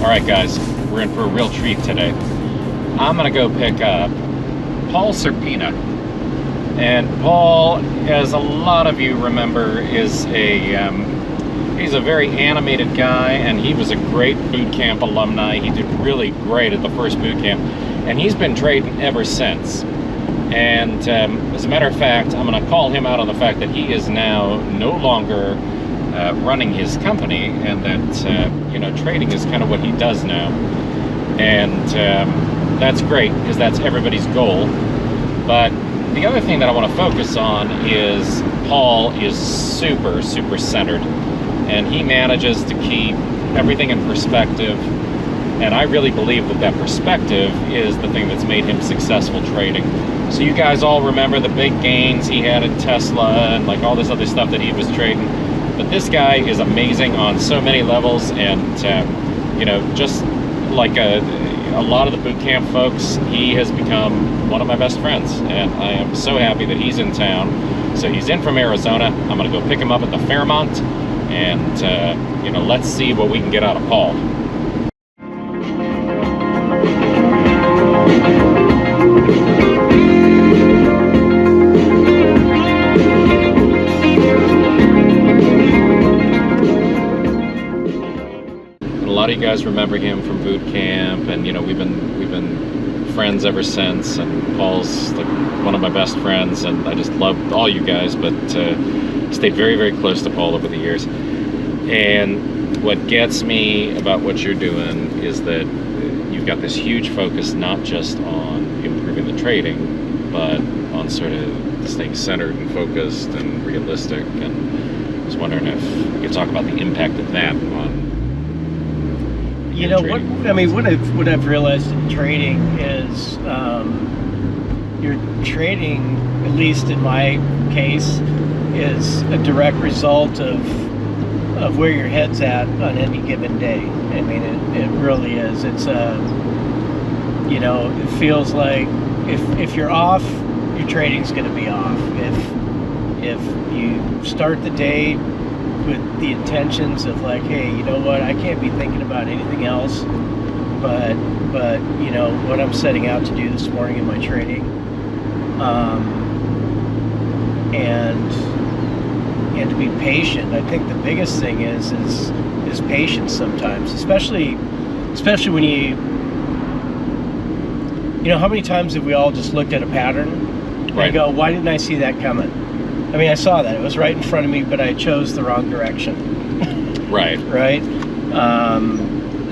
Alright guys, we're in for a real treat today. I'm gonna go pick up Paul Serpina. And Paul, as a lot of you remember, is he's a very animated guy, and he was a great boot camp alumni. He did really great at the first boot camp, and he's been trading ever since. And as a matter of fact, I'm going to call him out on the fact that he is now no longer running his company, and that trading is kind of what he does now. And that's great, because that's everybody's goal. But the other thing that I want to focus on is Paul is super centered, and he manages to keep everything in perspective. And I really believe that perspective is the thing that's made him successful trading. So you guys all remember the big gains he had in Tesla and like all this other stuff that he was trading. But this guy is amazing on so many levels, and just like a lot of the boot camp folks, he has become one of my best friends, and I am so happy that he's in town. So he's in from Arizona. I'm gonna go pick him up at the Fairmont, and let's see what we can get out of Paul. A lot of you guys remember him from boot camp, and we've been friends ever since, and Paul's like one of my best friends, and I just love all you guys, but stayed very close to Paul over the years. And what gets me about what you're doing is that you've got this huge focus not just on improving the trading, but on sort of staying centered and focused and realistic. And I was wondering if you could talk about the impact of that on what I've realized in trading is your trading, at least in my case, is a direct result of where your head's at on any given day. I mean, it really is. It's it feels like if you're off, your trading's going to be off. If you start the day with the intentions of like, hey, you know what, I can't be thinking about anything else but what I'm setting out to do this morning in my trading, and to be patient. I think the biggest thing is patience sometimes, especially when how many times have we all just looked at a pattern and go, why didn't I see that coming? I mean, I saw that. It was right in front of me, but I chose the wrong direction. Right.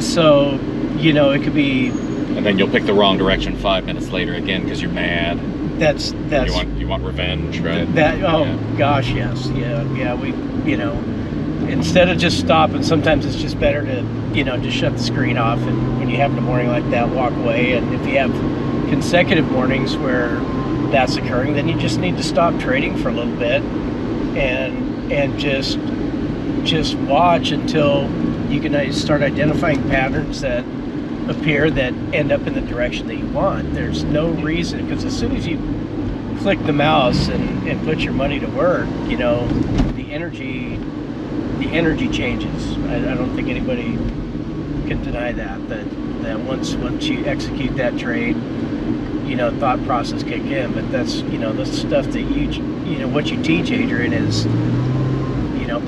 So, it could be... And then you'll pick the wrong direction 5 minutes later again because you're mad. That's... You want revenge, right? Gosh, yes. Yeah, we, instead of just stopping, sometimes it's just better to, just shut the screen off, and when you have a morning like that, walk away. And if you have consecutive mornings where that's occurring, then you just need to stop trading for a little bit and just watch until you can start identifying patterns that appear that end up in the direction that you want. There's no reason, because as soon as you click the mouse and put your money to work, the energy changes. I don't think anybody can deny that once you execute that trade, thought process kick in. But that's the stuff that what you teach, Adrian, is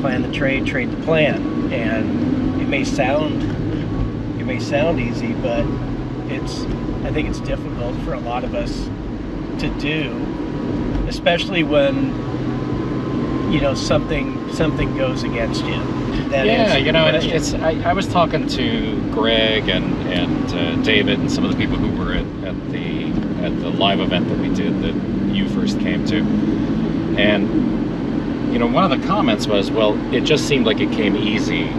plan the trade the plan. And it may sound easy, but I think it's difficult for a lot of us to do, especially when something goes against you. I was talking to Greg and David and some of the people who were at the live event that we did that you first came to, and one of the comments was, well, it just seemed like it came easy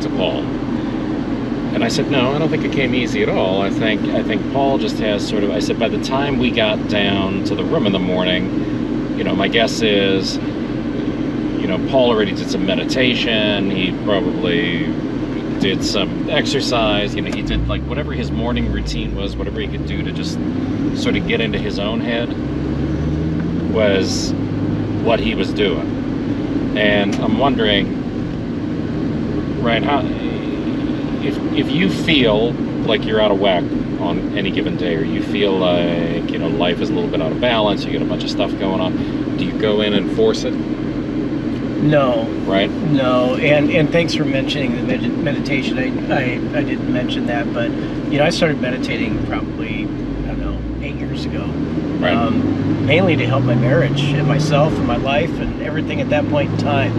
to Paul. And I said, no, I don't think it came easy at all. I think Paul just has sort of, I said, by the time we got down to the room in the morning, my guess is, Paul already did some meditation. He probably did some exercise. He did like whatever his morning routine was, whatever he could do to just sort of get into his own head was what he was doing. And I'm wondering, right, how, if you feel like you're out of whack on any given day, or you feel like, you know, life is a little bit out of balance, you got a bunch of stuff going on, do you go in and force it? No. Right? No, and thanks for mentioning the meditation. I didn't mention that, but you know, I started meditating probably, I don't know, 8 years ago. Right. Mainly to help my marriage and myself and my life and everything at that point in time.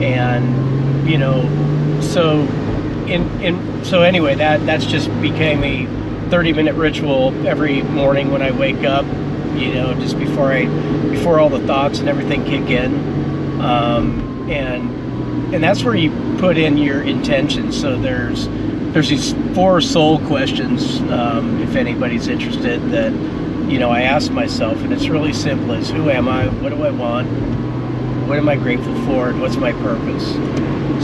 And you know, so so anyway, that's just became a 30-minute ritual every morning when I wake up. You know, just before all the thoughts and everything kick in. And that's where you put in your intentions. So there's these 4 soul questions, if anybody's interested, that, you know, I ask myself, and it's really simple. It's who am I? What do I want? What am I grateful for? And what's my purpose?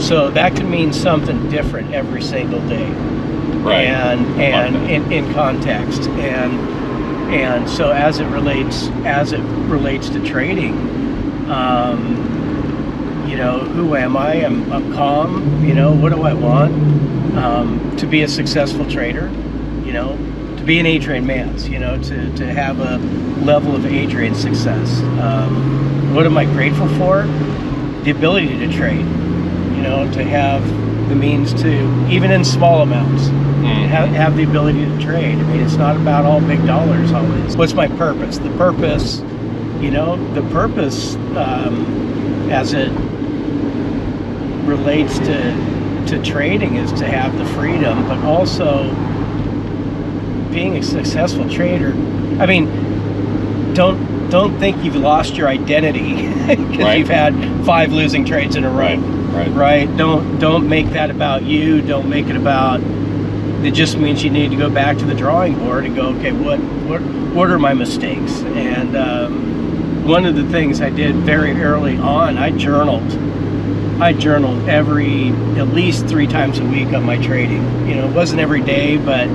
So that could mean something different every single day. Right. And in context. And so as it relates to trading, you know, who am I? I'm calm. You know, what do I want? To be a successful trader, you know, to be an Adrian Mans, you know, to have a level of Adrian success. What am I grateful for? The ability to trade, you know, to have the means to, even in small amounts, have the ability to trade. I mean, it's not about all big dollars always. What's my purpose? The purpose, you know, as it relates to trading is to have the freedom, but also being a successful trader. I mean, don't think you've lost your identity because you've had 5 losing trades in a row. Right. Don't make that about you. Don't make it about. It just means you need to go back to the drawing board and go, okay, what are my mistakes? And one of the things I did very early on, I journaled at least 3 times a week on my trading. You know, it wasn't every day, but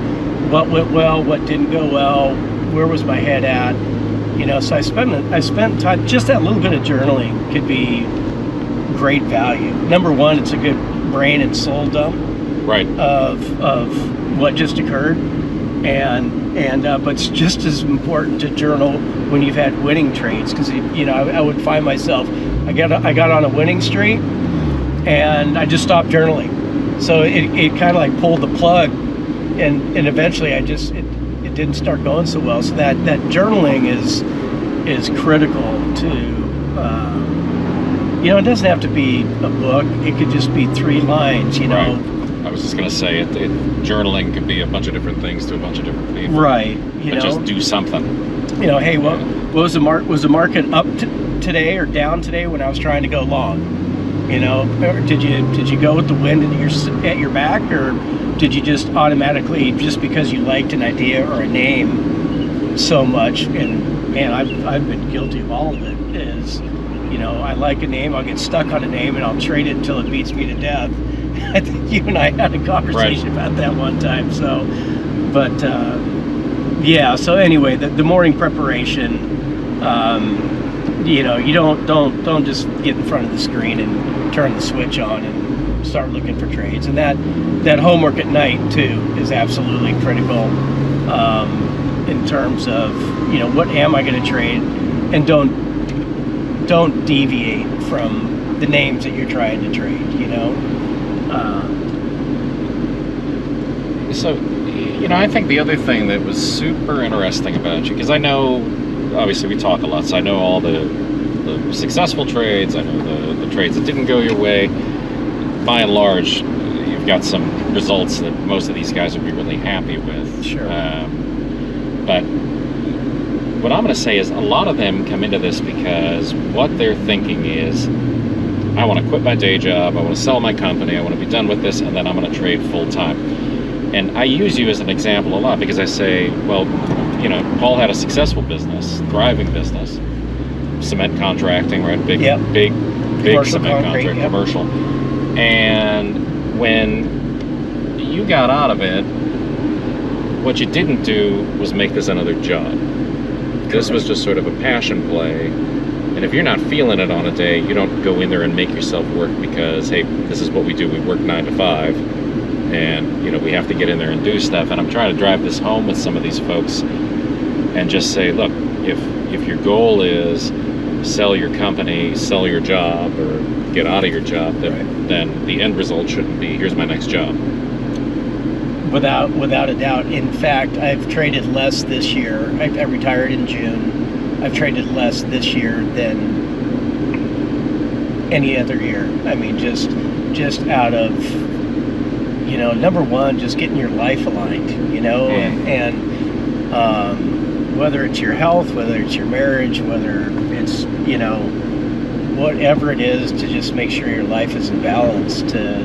what went well, what didn't go well, where was my head at? You know, so I spent time. Just that little bit of journaling could be great value. Number one, it's a good brain and soul dump. Right. Of what just occurred, but it's just as important to journal when you've had winning trades, because you know, I would find myself, I got on a winning streak, and I just stopped journaling. So it kind of like pulled the plug, and eventually it didn't start going so well. So that journaling is critical to. You know, it doesn't have to be a book. It could just be 3 lines. You know. Right. I was just going to say, journaling could be a bunch of different things to a bunch of different people. Right. But just do something. You know, hey, what was the market up today or down today when I was trying to go long? You know, or did you go with the wind at your back, or did you just automatically, just because you liked an idea or a name so much? And man, I've been guilty of all of it. Is, you know, I like a name, I'll get stuck on a name, and I'll trade it until it beats me to death. I think you and I had a conversation about that one time. So, but yeah. So anyway, the morning preparation. You know, you don't just get in front of the screen and turn the switch on and start looking for trades. And that homework at night too is absolutely critical in terms of, you know, what am I going to trade, and don't deviate from the names that you're trying to trade. You know. So, you know, I think the other thing that was super interesting about you, because I know, obviously we talk a lot, so I know all the successful trades, I know the trades that didn't go your way. By and large, you've got some results that most of these guys would be really happy with. Sure. But what I'm going to say is a lot of them come into this because what they're thinking is, I want to quit my day job, I want to sell my company, I want to be done with this, and then I'm going to trade full time. And I use you as an example a lot because I say, well, you know, Paul had a successful business, thriving business, cement contracting, right? Big commercial cement concrete, contract, commercial. And when you got out of it, what you didn't do was make this another job. This was just sort of a passion play. And if you're not feeling it on a day, you don't go in there and make yourself work because, hey, this is what we do. We work 9 to 5. and we have to get in there and do stuff. And I'm trying to drive this home with some of these folks and just say, look, if your goal is sell your company, sell your job, or get out of your job, then the end result shouldn't be, here's my next job. Without a doubt. In fact, I've traded less this year. I retired in June. I've traded less this year than any other year. I mean, just out of, number one, just getting your life aligned, and whether it's your health, whether it's your marriage, whether it's, whatever it is, to just make sure your life is in balance, to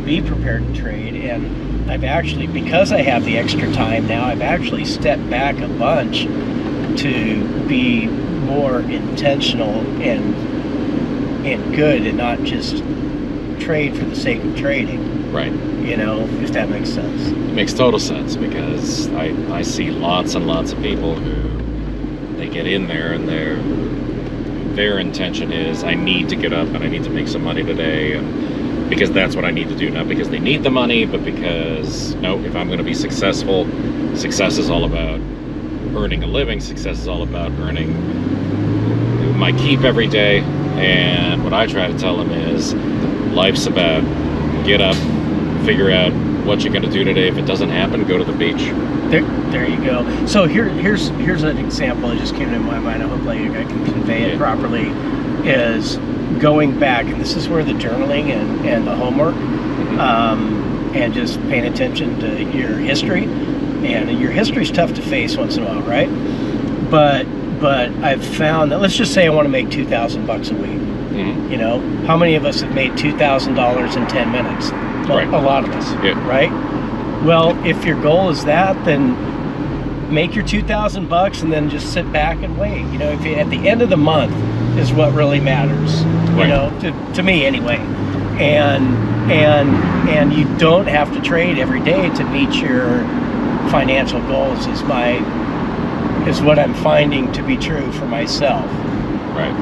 be prepared to trade. And I've actually, because I have the extra time now, I've actually stepped back a bunch to be more intentional and good, and not just trade for the sake of trading. Right. If that makes sense. It makes total sense, because I see lots and lots of people who, they get in there and their intention is, I need to get up and I need to make some money today, and because that's what I need to do, not because they need the money, but because, no, if I'm going to be successful, success is all about earning a living. Success is all about earning my keep every day. And what I try to tell them is, life's about get up, figure out what you're going to do today. If it doesn't happen, go to the beach. There you go. So here's an example that just came to my mind. Hopefully I can convey it properly. Is going back, and this is where the journaling and the homework, and just paying attention to your history. And your history's tough to face once in a while, right? But I've found that, let's just say I want to make $2,000 a week. How many of us have made $2,000 in 10 minutes? Well, right. A lot of us, right? Well, if your goal is that, then make your $2,000 and then just sit back and wait. If you, at the end of the month is what really matters. Right. To me anyway. And you don't have to trade every day to meet your financial goals. Is what I'm finding to be true for myself. Right.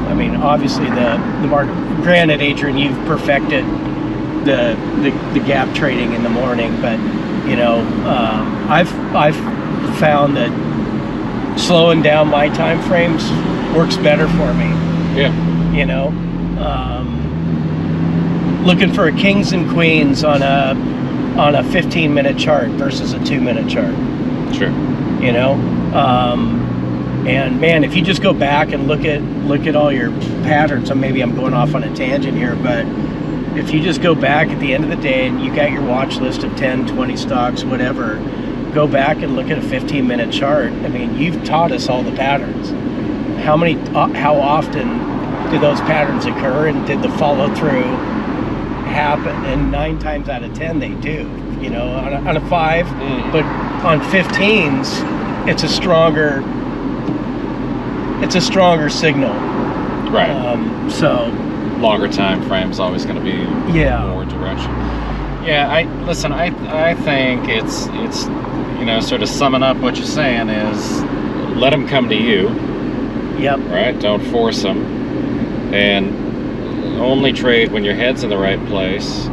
I mean, obviously the market. Granted, Adrian, you've perfected the gap trading in the morning, but I've found that slowing down my time frames works better for me. Yeah. Looking for a kings and queens on a 15-minute chart versus a 2-minute chart. Sure. And man, if you just go back and look at all your patterns, and maybe I'm going off on a tangent here, but if you just go back at the end of the day and you got your watch list of 10, 20 stocks, whatever, go back and look at a 15-minute chart. I mean, you've taught us all the patterns. How often do those patterns occur, and did the follow through happen? And 9 times out of 10 they do. On a 5, but on 15s, it's a stronger signal. Right. So longer time frame's always going to be more direction. Yeah. I think it's sort of summing up what you're saying is, let them come to you. Yep. Right. Don't force them, and only trade when your head's in the right place,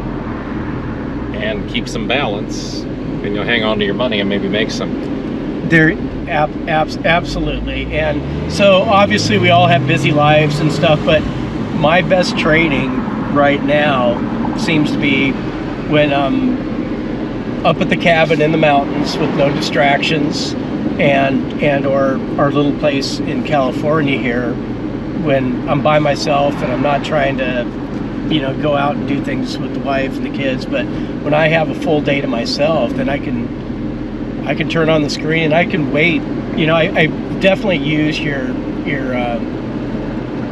and keep some balance, and you'll hang on to your money and maybe make some. There, absolutely. And so obviously we all have busy lives and stuff, but my best trading right now seems to be when I'm up at the cabin in the mountains with no distractions, and or our little place in California here, when I'm by myself and I'm not trying to go out and do things with the wife and the kids. But when I have a full day to myself, then I can turn on the screen and I can wait. I definitely use your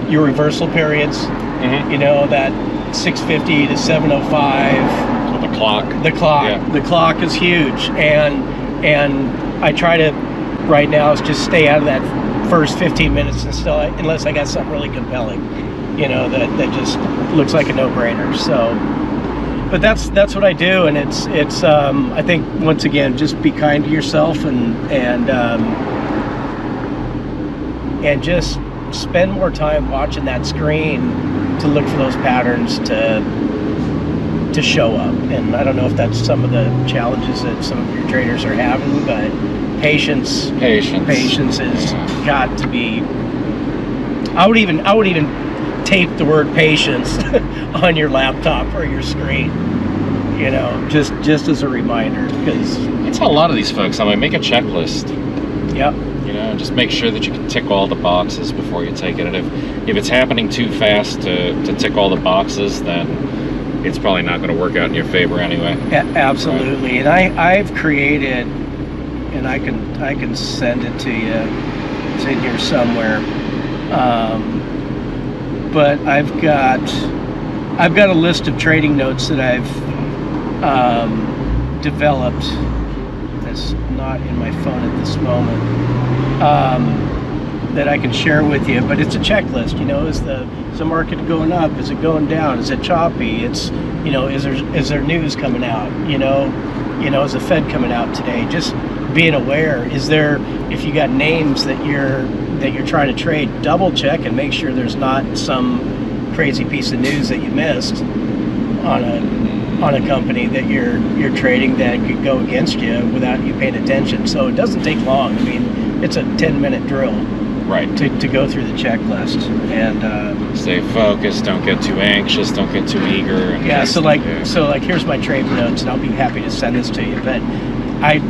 reversal periods. That 6:50 to 7:05. The clock. Yeah. The clock is huge, and I try to right now is just stay out of that first 15 minutes unless I got something really compelling, that just looks like a no-brainer. So, but that's what I do, and it's I think, once again, just be kind to yourself and just spend more time watching that screen to look for those patterns, to to show up. And I don't know if that's some of the challenges that some of your trainers are having, but patience has got to be. I would even tape the word patience on your laptop or your screen, you know, just as a reminder, because I tell a lot of these folks, I'm like, make a checklist. yep. You know, just make sure that you can tick all the boxes before you take it. And if it's happening too fast to tick all the boxes, then it's probably not going to work out in your favor anyway. Absolutely. And I've created, and I can send it to you. It's in here somewhere. But I've got a list of trading notes that I've developed. That's not in my phone at this moment. That I can share with you, but it's a checklist. You know, is the market going up? Is it going down? Is it choppy? It's, you know, is there news coming out? You know, is the Fed coming out today? Just being aware. Is there, if you got names that you're trying to trade, double check and make sure there's not some crazy piece of news that you missed on a company that you're trading that could go against you without you paying attention. So it doesn't take long. I mean, it's a 10-minute drill. Right. To go through the checklist and stay focused. Don't get too anxious. Don't get too eager. And yeah. So like here's my trade notes, and I'll be happy to send this to you. But I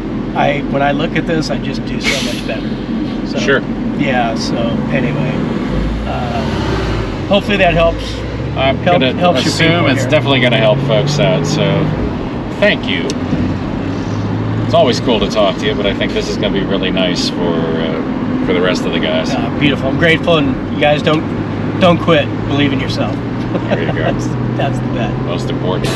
when I look at this, I just do so much better. So, sure. Yeah. So anyway, hopefully that helps. I'm gonna assume it's definitely gonna help folks out. So thank you. It's always cool to talk to you, but I think this is gonna be really nice for the rest of the guys. Beautiful. I'm grateful, and you guys don't quit. Believe in yourself. There you go. That's the bet. Most important.